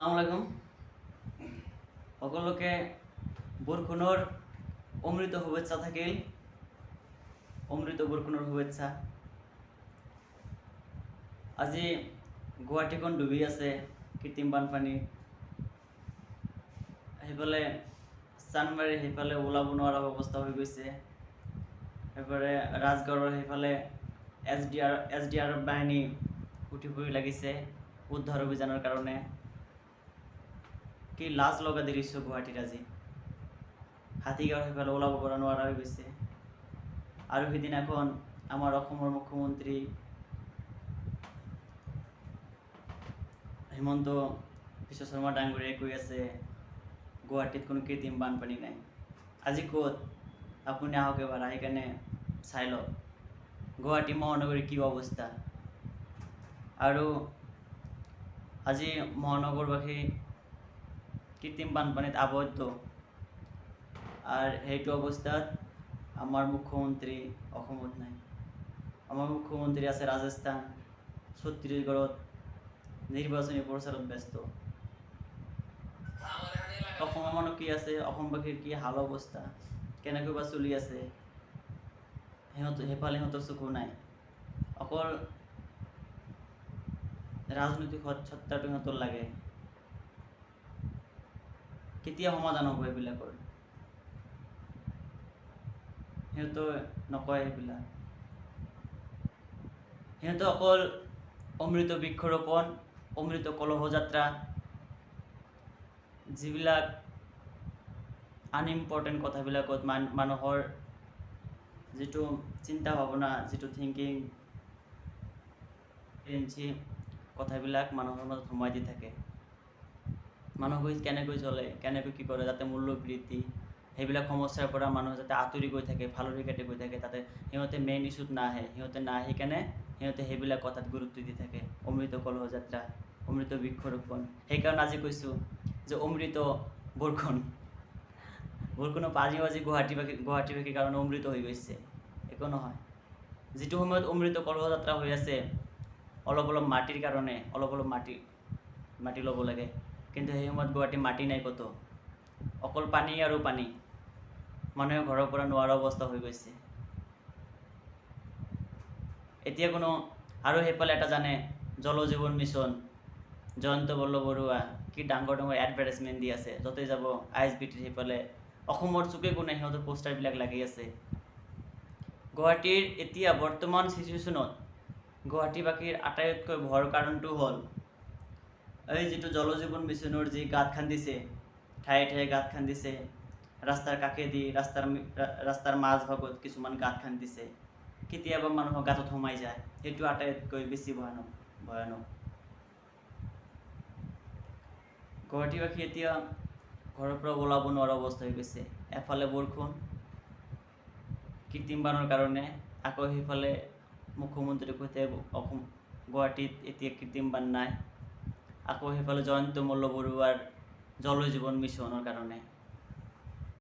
আসসালামু সকলোকে বৰষুণৰ অমৃত শুভেচ্ছা থাকিল। অমৃত বৰষুণৰ শুভেচ্ছা। আজি গুৱাহাটীখন ডুবি আছে কৃত্ৰিম বানপানী। সেইফালে চানমাৰী সেইফালে ওলাব নোৱাৰা অৱস্থা হৈ গৈছে। সেইফালে ৰাজগড়ৰ সেইফালে এছ.ডি.আৰ.এফ বাহিনী উঠি পৰি লাগিছে উদ্ধাৰ অভিযানৰ কাৰণে। কি লাজ লগা দৃশ্য গুৱাহাটীত আজি। হাতীগাঁও সেইফালে ওলাব পৰা নোৱাৰা হৈ গৈছে। আৰু সিদিনাখন আমাৰ অসমৰ মুখ্যমন্ত্ৰী হিমন্ত বিশ্ব শৰ্মা ডাঙৰীয়াই কৈ আছে গুৱাহাটীত কোনো কৃত্ৰিম বানপানী নাই। আজি ক'ত আপুনি আহক এবাৰ, আহি কেনে চাই লওক গুৱাহাটী মহানগৰীৰ কি অৱস্থা। আৰু আজি মহানগৰবাসী কৃত্ৰিম বানপানীত আবদ্ধ। আৰ সেইটো অবস্থাত আমাৰ মুখ্যমন্ত্ৰী অসমত নাই। আমাৰ মুখ্যমন্ত্ৰী আছে ৰাজস্থান, ছত্তিশগড়ত নিৰ্বাচনী প্ৰচাৰত ব্যস্ত। অসমৰ মানুহ কি আছে, অসমবাসীৰ কি হাল অৱস্থা, কেনেকৈ বা চলি আছে, সেইফালে সিহঁতৰ চকু নাই। অকল ৰাজনৈতিক সত্তাটো সিহঁতৰ লাগে। কেতিয়া সমাধান হ'ব এইবিলাকৰ? সিহঁতে নকয় এইবিলাক। সিহঁতে অকল অমৃত বৃক্ষৰোপণ, অমৃত কলহযাত্ৰা, যিবিলাক আনইম্পৰ্টেণ্ট কথাবিলাকত মানুহৰ যিটো চিন্তা ভাৱনা, যিটো থিংকিং কথাবিলাক মানুহৰ মাজত সোমাই দি থাকে। মানুহ কেনেকৈ চলে, কেনেকৈ কি কৰে, যাতে মূল্য বৃদ্ধি সেইবিলাক সমস্যাৰ পৰা মানুহ যাতে আঁতৰি গৈ থাকে, ফালৰি কাটি গৈ থাকে, তাতে সিহঁতে মেইন ইছ্যুত নাহে। সিহঁতে নাহি কেনে সিহঁতে সেইবিলাক কথাত গুৰুত্ব দি থাকে। অমৃত কলহযাত্ৰা, অমৃত বৃক্ষৰোপণ। সেইকাৰণে আজি কৈছোঁ যে অমৃত বৰষুণৰ পানীও আজি গুৱাহাটীবাসীৰ কাৰণে অমৃত হৈ গৈছে। একো নহয়। যিটো সময়ত অমৃত কলহযাত্ৰা হৈ আছে, অলপ মাটিৰ কাৰণে অলপ মাটি ল'ব লাগে, কিন্তু সেই সময়ত গুৱাহাটীত মাটি নাই ক'তো, অকল পানী আৰু পানী। মানুহে ঘৰৰ পৰা নোৱাৰা অৱস্থা হৈ গৈছে। এতিয়া কোনো আৰু সেইফালে এটা জানে জল জীৱন মিছন, জয়ন্ত বৰুৱা কি ডাঙৰ এডভাৰটাইজমেণ্ট দি আছে। য'তে যাব ISBTৰ সেইফালে অসমৰ চুকে কোণে সিহঁতৰ পোষ্টাৰবিলাক লাগি আছে। গুৱাহাটীৰ এতিয়া বৰ্তমান চিচুৱেশ্যনত গুৱাহাটীবাসীৰ আটাইতকৈ ভয়ৰ কাৰণটো হ'ল এই যিটো জল জীৱন মিছনৰ যি গাঁত খান্দিছে, ঠায়ে ঠায়ে গাঁত খান্দিছে, ৰাস্তাৰ কাষেদি ৰাস্তাৰ মাজভাগত কিছুমান গাঁত খান্দিছে। কেতিয়াবা মানুহৰ গাঁতত সোমাই যায়, সেইটো আটাইতকৈ বেছি ভয়ানক। গুৱাহাটীবাসী এতিয়া ঘৰৰ পৰা ওলাব নোৱাৰা অৱস্থা হৈ গৈছে। এফালে বৰষুণ কৃত্ৰিম বানৰ কাৰণে, আকৌ সেইফালে মুখ্যমন্ত্ৰীৰ সৈতে গুৱাহাটীত এতিয়া কৃত্ৰিম বান নাই। আকৌ সেইফালে জয়ন্ত বৰুৱাৰ জল জীৱন মিছনৰ কাৰণে।